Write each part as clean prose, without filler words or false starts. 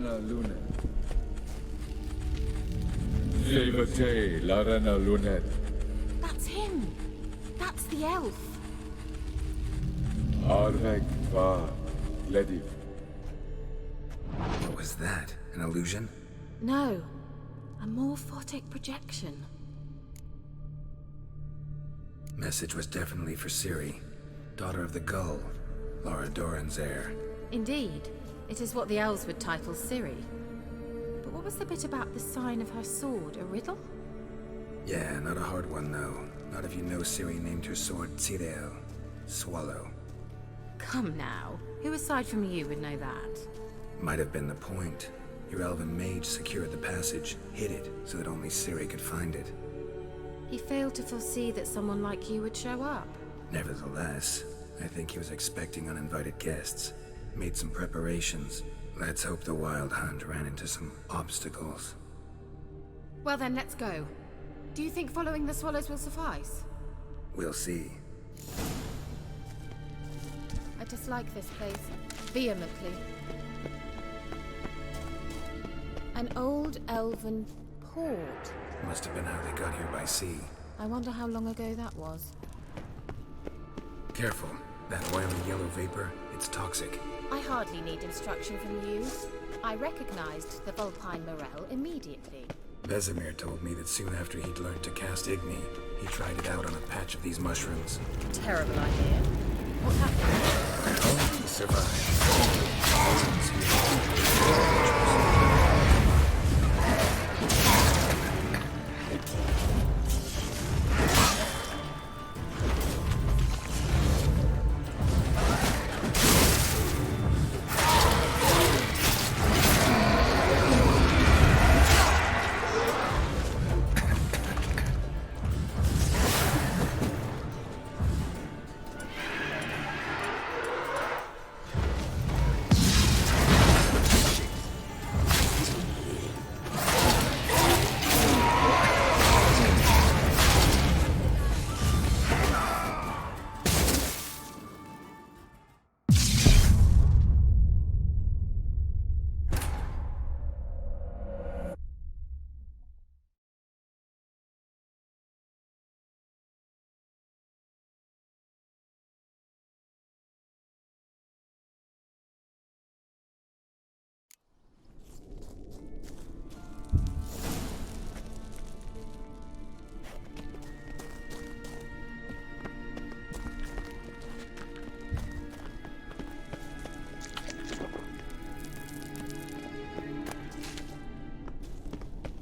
Larena Lunet. Sevate Larena Lunet. That's him. That's the elf. Arvek Va Lediv. What was that? An illusion? No. A morphotic projection. Message was definitely for Ciri, daughter of the Gull, Lara Doran's heir. Indeed. It is what the elves would title Ciri. But what was the bit about the sign of her sword? A riddle? Yeah, not a hard one though. Not if you know Ciri named her sword Tirael, Swallow. Come now. Who aside from you would know that? Might have been the point. Your elven mage secured the passage, hid it, so that only Ciri could find it. He failed to foresee that someone like you would show up. Nevertheless, I think he was expecting uninvited guests. Made some preparations. Let's hope the Wild Hunt ran into some obstacles. Well then, let's go. Do you think following the swallows will suffice? We'll see. I dislike this place. Vehemently. An old elven port. Must have been how they got here by sea. I wonder how long ago that was. Careful. That oily yellow vapor, it's toxic. I hardly need instruction from you. I recognized the Vulpine Morel immediately. Vesemir told me that soon after he'd learned to cast Igni, he tried it out on a patch of these mushrooms. Terrible idea. What happened? Well, he survived.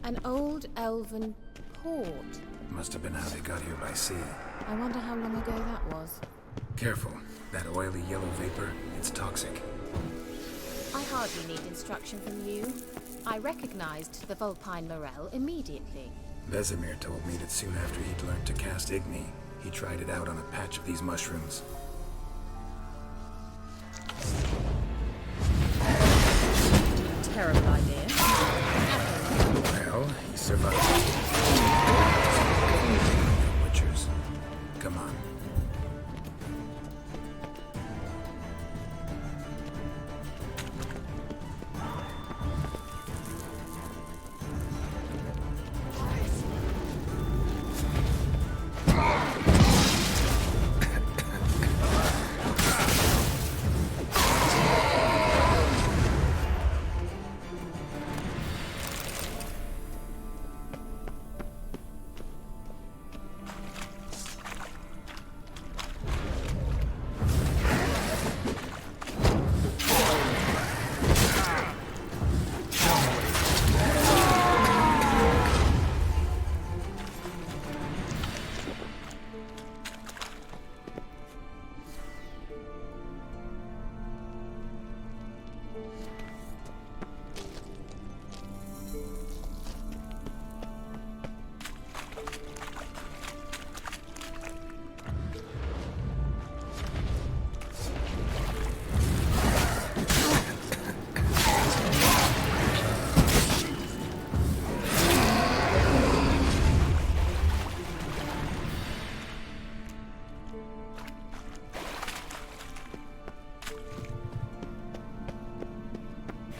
An old elven port. Must have been how they got here by sea. I wonder how long ago that was. Careful. That oily yellow vapor, it's toxic. I hardly need instruction from you. I recognized the Vulpine Morel immediately. Vesemir told me that soon after he'd learned to cast Igni, he tried it out on a patch of these mushrooms. Terrible idea. Well, he survived. Witchers. Come on.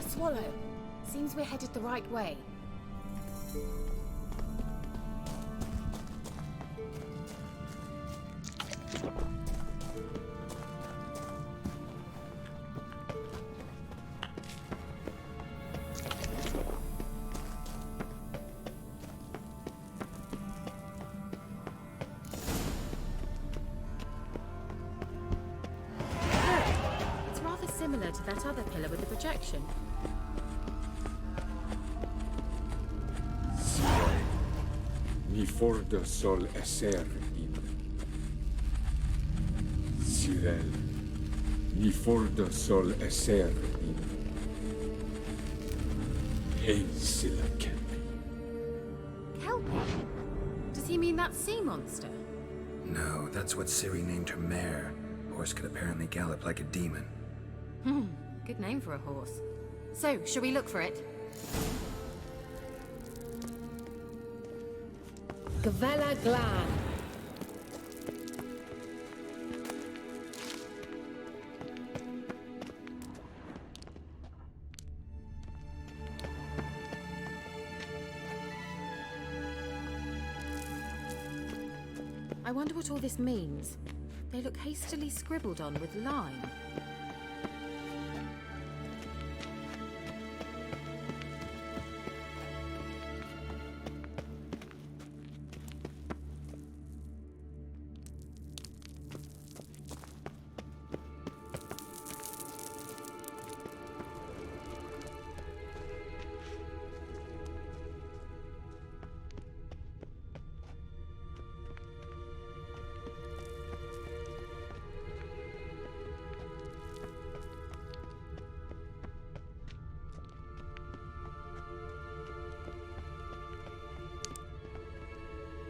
Swallow. Seems we're headed the right way. It's rather similar to that other pillar with the projection. Ni forda sol esser in. Sirel. Ni forda sol esser in. Einsilla Kelpi. Kelpie? Does he mean that sea monster? No, that's what Ciri named her mare. Horse could apparently gallop like a demon. Good name for a horse. So, shall we look for it? Gavella Glan. I wonder what all this means. They look hastily scribbled on with lime.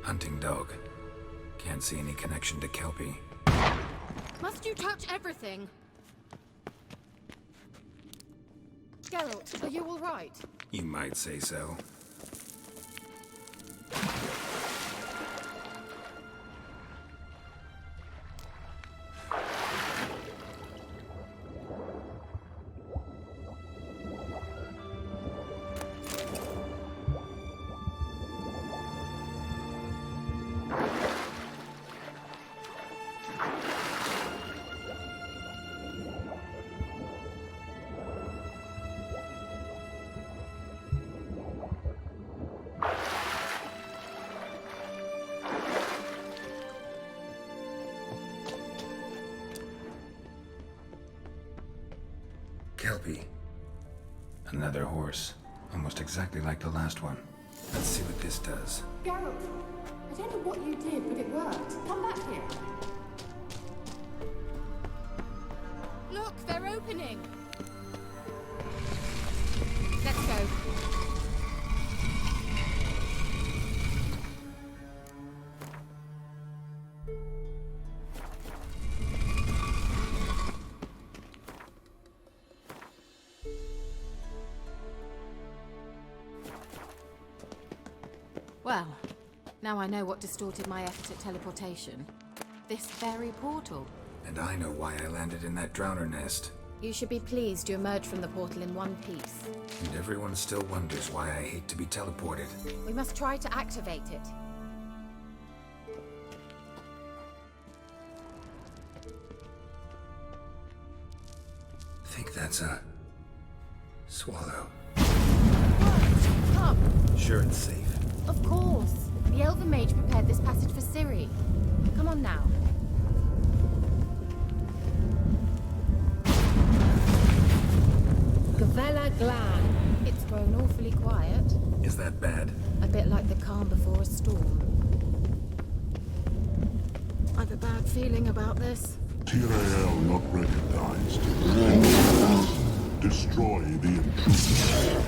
Hunting dog. Can't see any connection to Kelpie. Must you touch everything? Geralt, are you all right? You might say so. Kelpie. Another horse. Almost exactly like the last one. Let's see what this does. Geralt, I don't know what you did, but it worked. Come back here. Look, they're opening! Let's go. Well, now I know what distorted my efforts at teleportation. This very portal. And I know why I landed in that drowner nest. You should be pleased you emerged from the portal in one piece. And everyone still wonders why I hate to be teleported. We must try to activate it. Think that's a... swallow. What? Come! Sure it's safe. Of course! The Elven Mage prepared this passage for Ciri. Come on now. Gavella Glan. It's grown awfully quiet. Is that bad? A bit like the calm before a storm. I've a bad feeling about this. Tyrael not recognized. Destroy the intruder.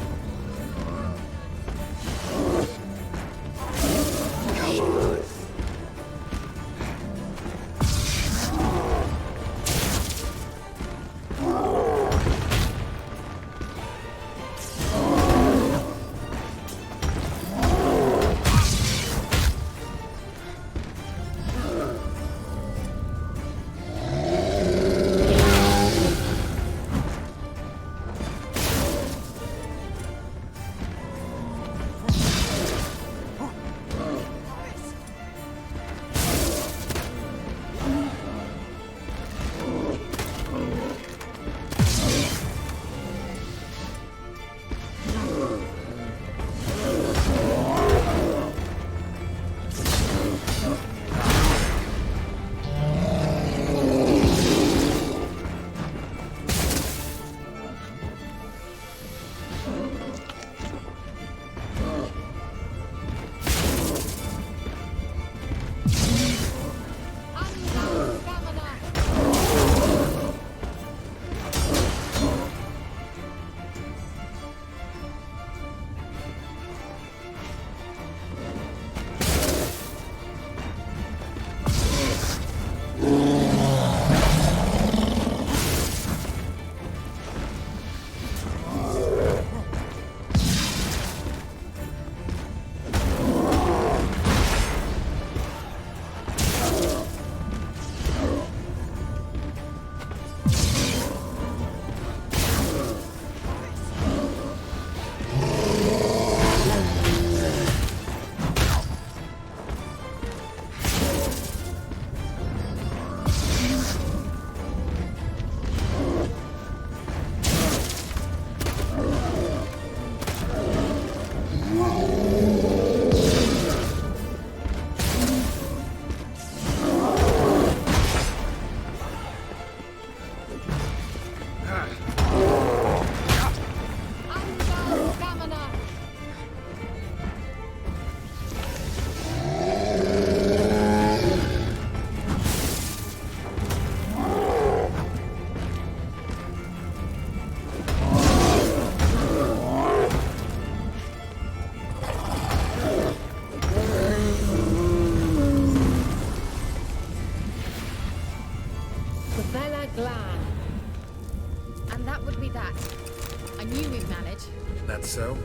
That's so?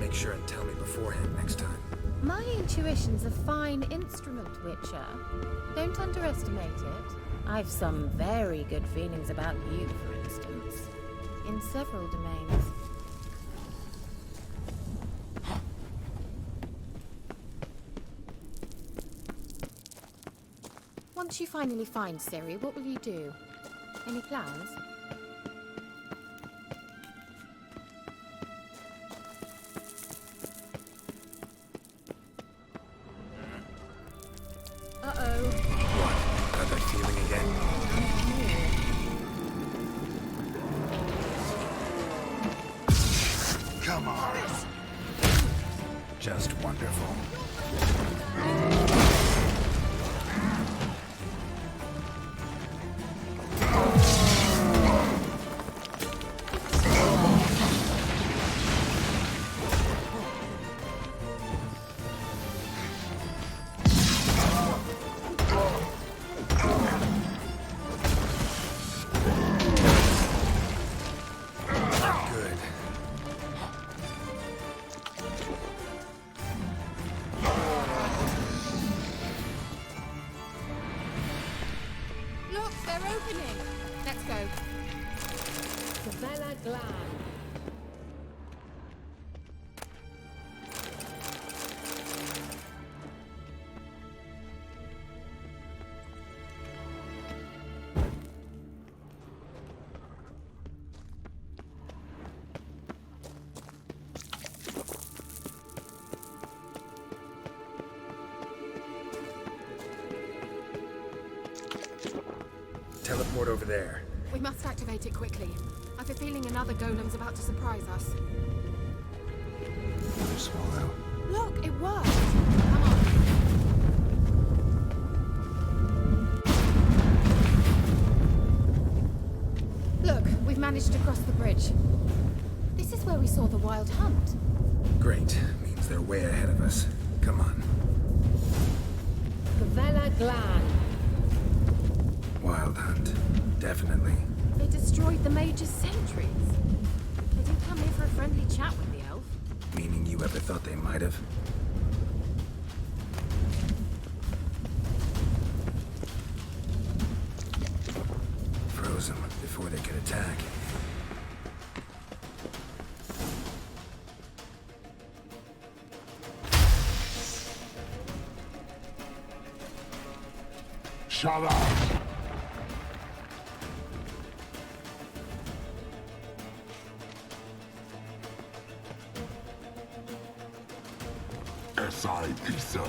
Make sure and tell me beforehand next time. My intuition's a fine instrument, Witcher. Don't underestimate it. I've some very good feelings about you, for instance. In several domains. Once you finally find Ciri, what will you do? Any plans? Uh-oh. What? Got that feeling again? Come on. Just wonderful. Good. Look, they're opening! Let's go. Gavella Glan. Teleport over there. We must activate it quickly. I've a feeling another golem's about to surprise us. Another swallow. Look, it worked! Come on. Look, we've managed to cross the bridge. This is where we saw the wild hunt. Great. Means they're way ahead of us. Come on. Gavella Glan. Wild hunt. Definitely. They destroyed the Mage's sentries. They didn't come here for a friendly chat with the elf. Meaning you ever thought they might have? Froze them before they could attack. Shut up! Esai Isa.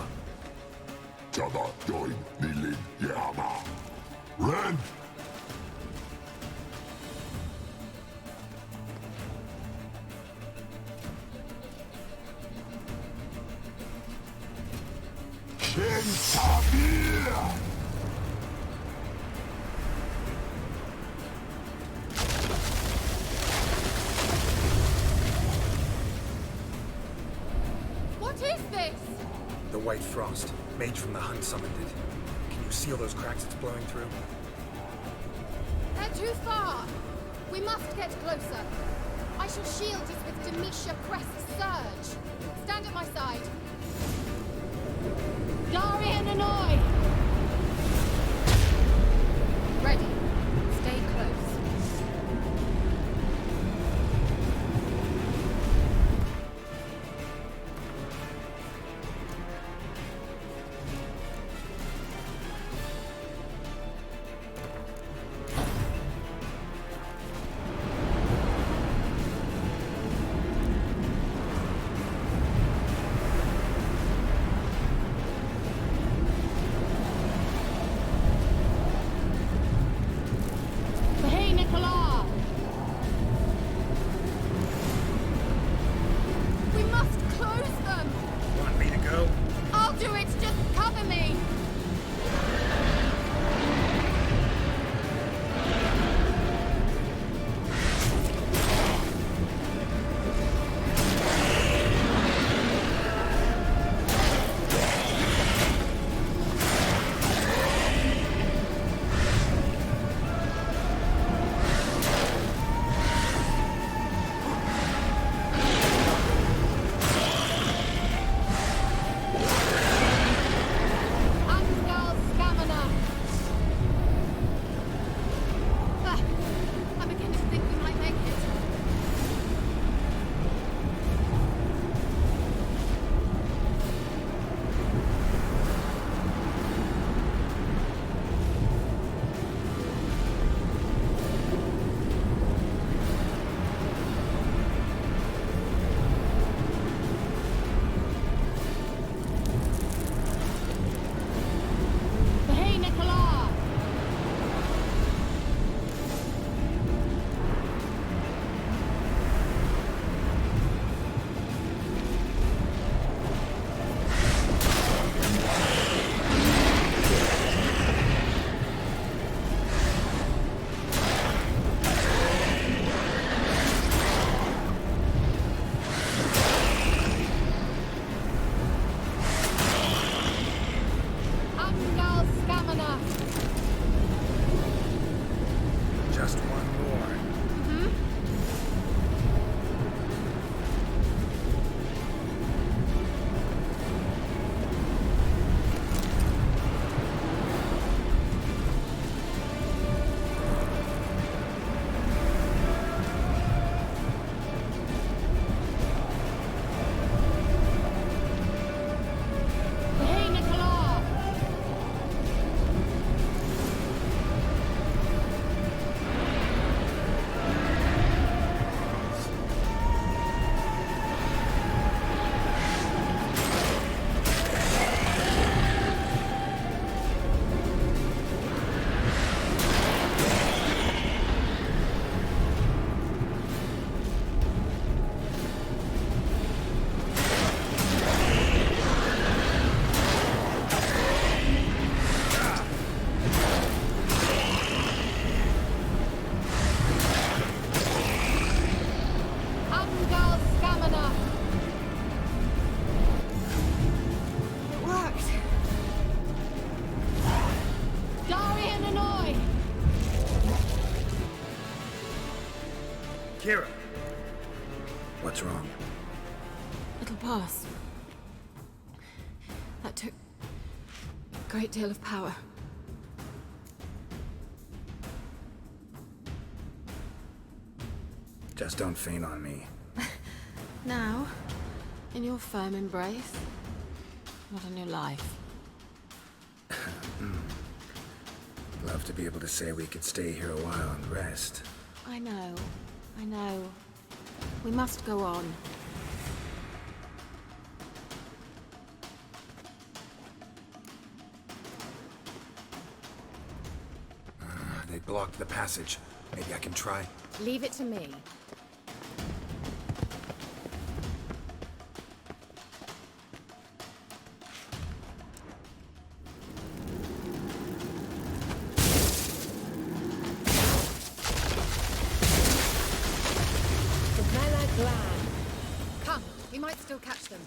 Jada Doin Nilin Yama. Ren! Ken Sabir! What is this? The White Frost. Mage from the hunt summoned it. Can you seal those cracks it's blowing through? They're too far. We must get closer. I shall shield us with Demetia Crest's surge. Stand at my side. Darian and I. Ready. Stay close. Kira! What's wrong? It'll pass. That took a great deal of power. Just don't faint on me. Now, in your firm embrace, what a new life. Love to be able to say we could stay here a while and rest. I know. We must go on. They blocked the passage. Maybe I can try. Leave it to me. Come, we might still catch them.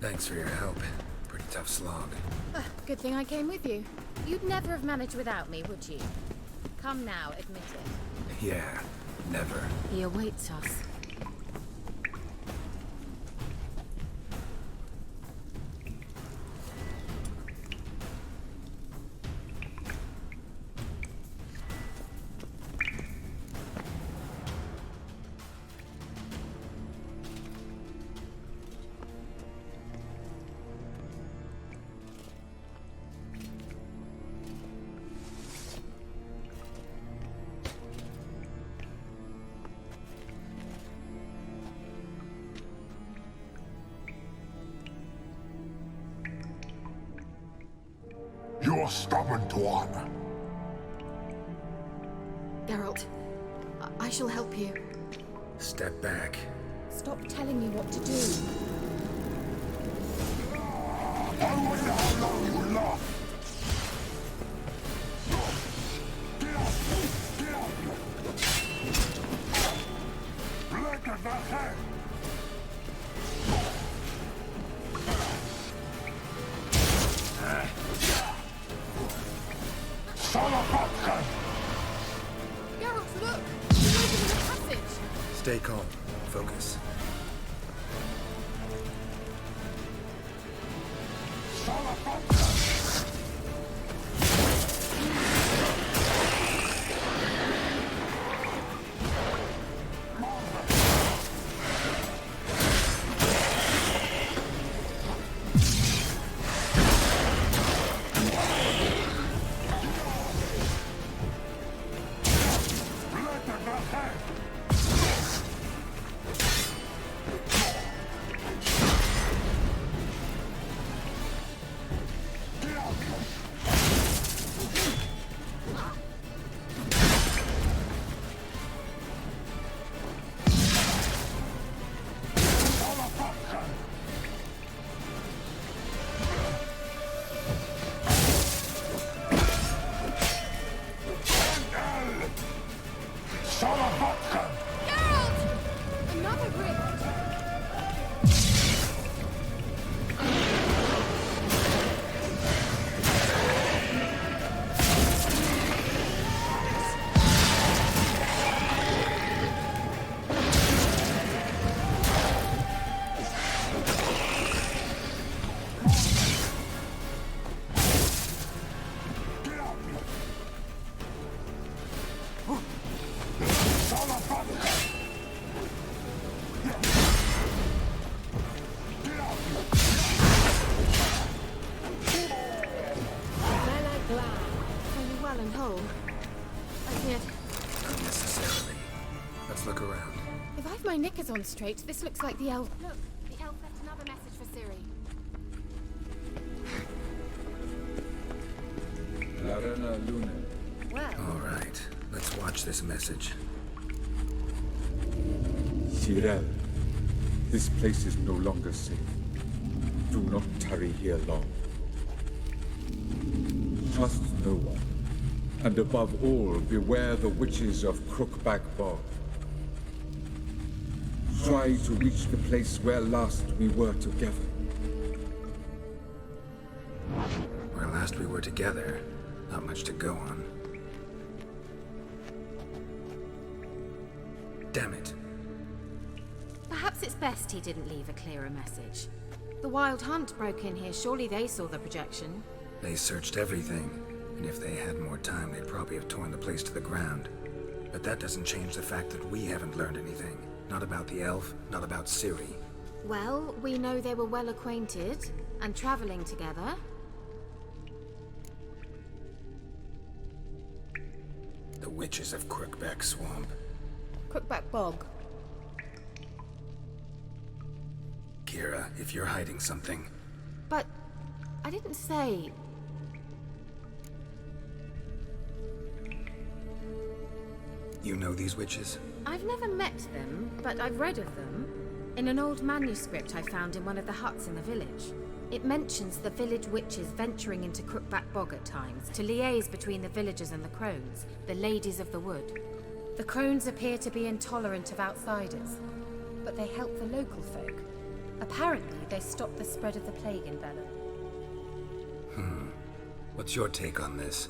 Thanks for your help. Pretty tough slog. Good thing I came with you. You'd never have managed without me, would you? Come now, admit it. Yeah, never. He awaits us. You're stubborn one. Geralt, I shall help you. Step back. Stop telling me what to do. I wonder how long you will last. Get up! Black as the head! Geralt, look! We're opening the passage! Stay calm. Focus. Another rift! Are you well and whole? I feared. Not necessarily. Let's look around. If I've my knickers on straight, this looks like the elf. Look, the elf left another message for Ciri. Larena Luna. Well, All right. Let's watch this message. Tyrell, this place is no longer safe. Do not tarry here long. Trust no one. And above all, beware the witches of Crookback Bog. Try to reach the place where last we were together. Where last we were together, not much to go on. Damn it. Perhaps it's best he didn't leave a clearer message. The Wild Hunt broke in here. Surely they saw the projection. They searched everything, and if they had more time, they'd probably have torn the place to the ground. But that doesn't change the fact that we haven't learned anything. Not about the elf, not about Ciri. Well, we know they were well acquainted and traveling together. The witches of Crookback Swamp. Crookback Bog. Kira, if you're hiding something, But I didn't say. you know these witches? I've never met them, but I've read of them. In an old manuscript I found in one of the huts in the village. It mentions the village witches venturing into Crookback Bog at times to liaise between the villagers and the crones, the ladies of the wood. The crones appear to be intolerant of outsiders, but they help the local folk. Apparently, they stop the spread of the plague in Velen. What's your take on this?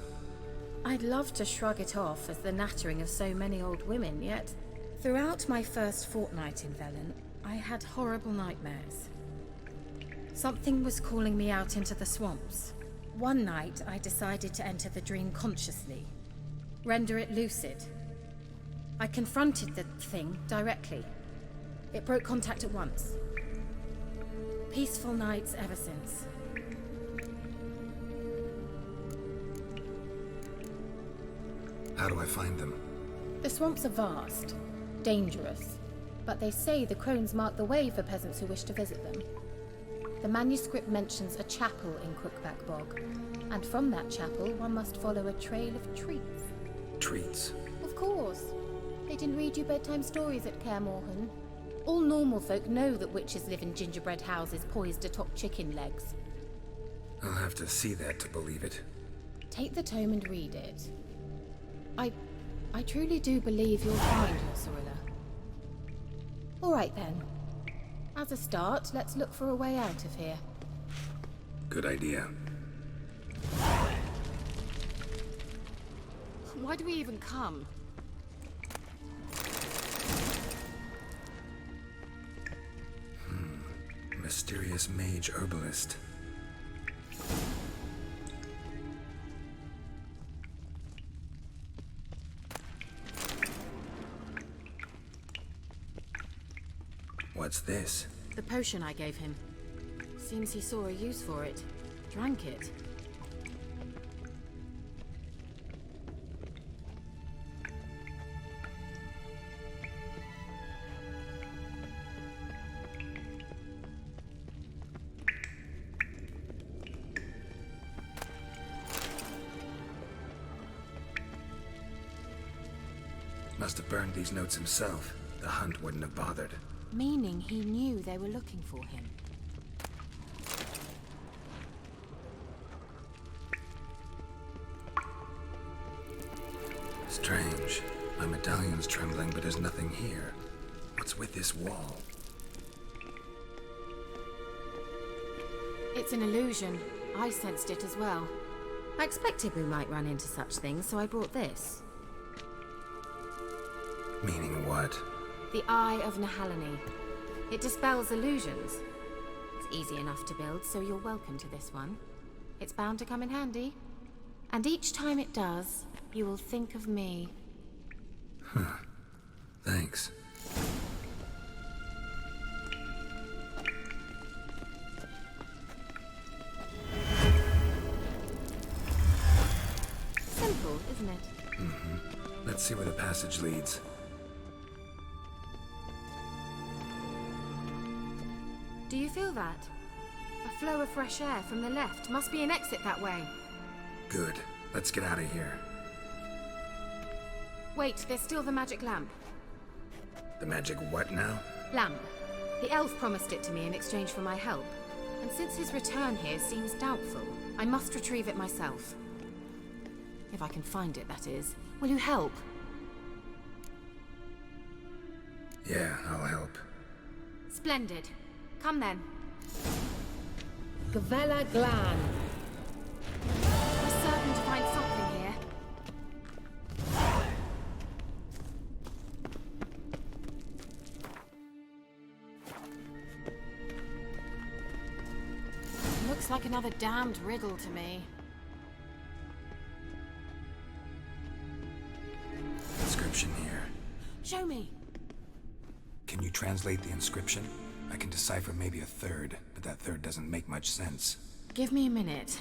I'd love to shrug it off as the nattering of so many old women, yet throughout my first fortnight in Velen, I had horrible nightmares. Something was calling me out into the swamps. One night, I decided to enter the dream consciously, render it lucid. I confronted the thing directly. It broke contact at once. Peaceful nights ever since. How do I find them? The swamps are vast, dangerous, but they say the crones mark the way for peasants who wish to visit them. The manuscript mentions a chapel in Crookback Bog, and from that chapel one must follow a trail of treats. Treats. Of course. They didn't read you bedtime stories at Kaer Morhen. All normal folk know that witches live in gingerbread houses poised atop chicken legs. I'll have to see that to believe it. Take the tome and read it. I truly do believe you'll find your Sorilla. All right then. As a start, let's look for a way out of here. Good idea. Why do we even come? Mysterious mage herbalist. What's this? The potion I gave him. Seems he saw a use for it. Drank it. Must have burned these notes himself. The hunt wouldn't have bothered. Meaning he knew they were looking for him. Strange. My medallion's trembling, but there's nothing here. What's with this wall? It's an illusion. I sensed it as well. I expected we might run into such things, so I brought this. Meaning what? The Eye of Nehaleni. It dispels illusions. It's easy enough to build, so you're welcome to this one. It's bound to come in handy. And each time it does, you will think of me. Thanks. Simple, isn't it? Let's see where the passage leads. Do you feel that? A flow of fresh air from the left. Must be an exit that way. Good. Let's get out of here. Wait, there's still the magic lamp. The magic what now? Lamp. The elf promised it to me in exchange for my help. And since his return here seems doubtful, I must retrieve it myself. If I can find it, that is. Will you help? Yeah, I'll help. Splendid. Come then. Gavella Glan. We're certain to find something here. like another damned riddle to me. Inscription here. Show me. Can you translate the inscription? I can decipher maybe a third, but that third doesn't make much sense. Give me a minute.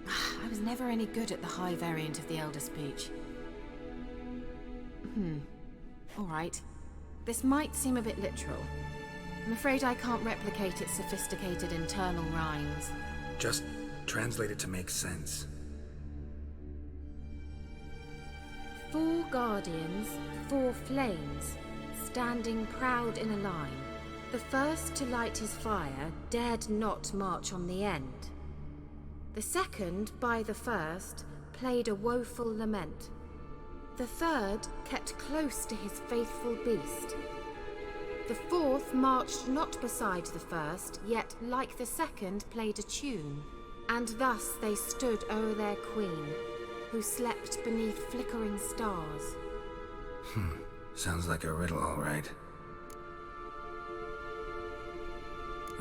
I was never any good at the high variant of the Elder Speech. Alright. This might seem a bit literal. I'm afraid I can't replicate its sophisticated internal rhymes. Just translate it to make sense. 4 guardians, 4 flames, standing proud in a line. The first to light his fire dared not march on the end. The second, by the first, played a woeful lament. The third kept close to his faithful beast. The fourth marched not beside the first, yet like the second played a tune. And thus they stood o'er their queen, who slept beneath flickering stars. Sounds like a riddle, all right.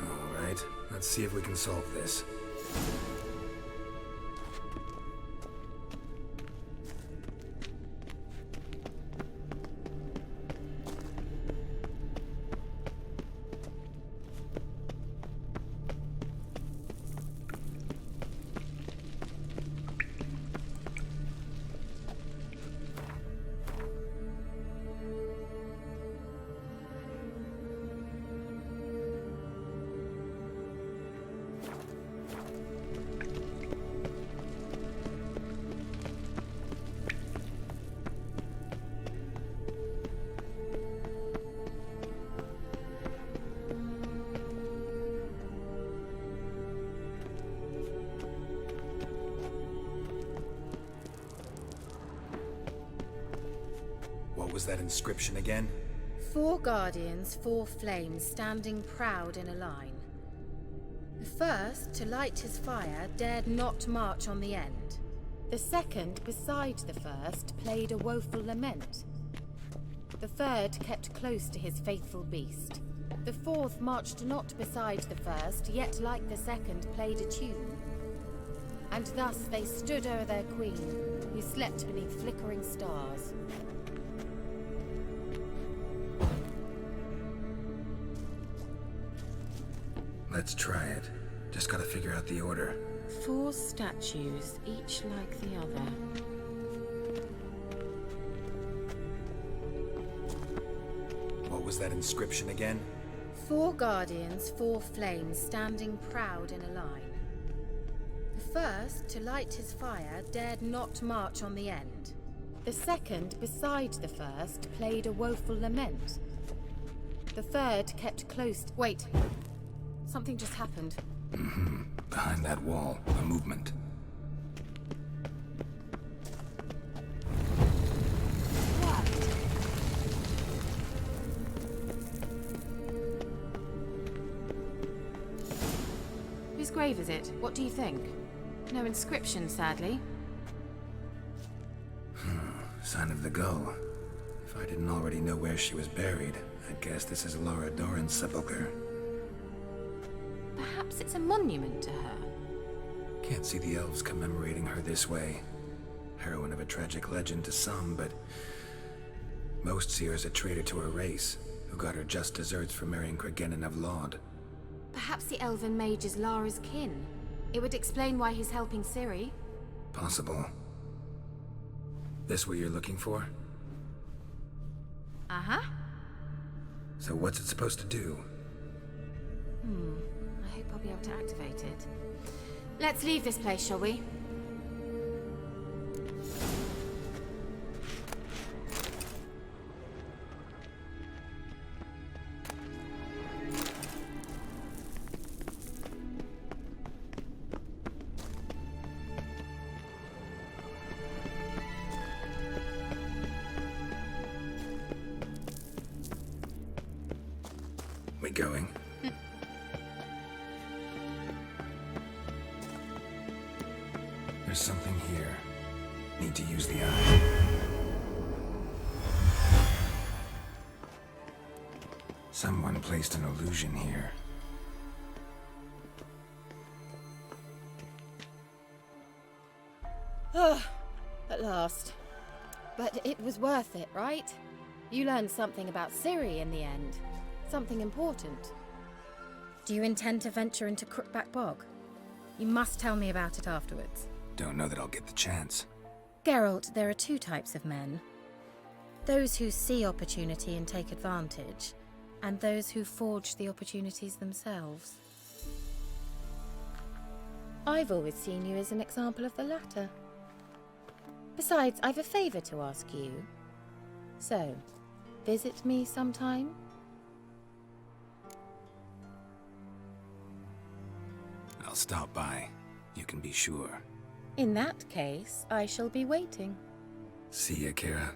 All right, let's see if we can solve this. What was that inscription again? 4 guardians, 4 flames, standing proud in a line. The first, to light his fire, dared not march on the end. The second, beside the first, played a woeful lament. The third kept close to his faithful beast. The fourth marched not beside the first, yet like the second played a tune. And thus they stood o'er their queen, who slept beneath flickering stars. Let's try it. Just gotta figure out the order. 4 statues, each like the other. What was that inscription again? 4 guardians, 4 flames, standing proud in a line. The first, to light his fire, dared not march on the end. The second, beside the first, played a woeful lament. The third kept close. Wait. Something just happened. Behind that wall, a movement. Whose grave is it? What do you think? No inscription, sadly. Sign of the gull. If I didn't already know where she was buried, I'd guess this is Lara Doran's sepulcher. Perhaps it's a monument to her. Can't see the elves commemorating her this way. Heroine of a tragic legend to some, but most see her as a traitor to her race, who got her just deserts for marrying Cregennan of Laud. Perhaps the elven mage is Lara's kin. It would explain why he's helping Ciri. Possible. This what you're looking for? Uh-huh. So what's it supposed to do? I hope I'll be able to activate it. Let's leave this place, shall we? We going? There's something here. Need to use the eye. Someone placed an illusion here. At last. But it was worth it, right? You learned something about Ciri in the end. Something important. Do you intend to venture into Crookback Bog? You must tell me about it afterwards. Don't know that I'll get the chance. Geralt, there are two types of men. Those who see opportunity and take advantage, and those who forge the opportunities themselves. I've always seen you as an example of the latter. Besides, I've a favour to ask you. So, visit me sometime? I'll stop by. You can be sure. In that case, I shall be waiting. See ya, Kira.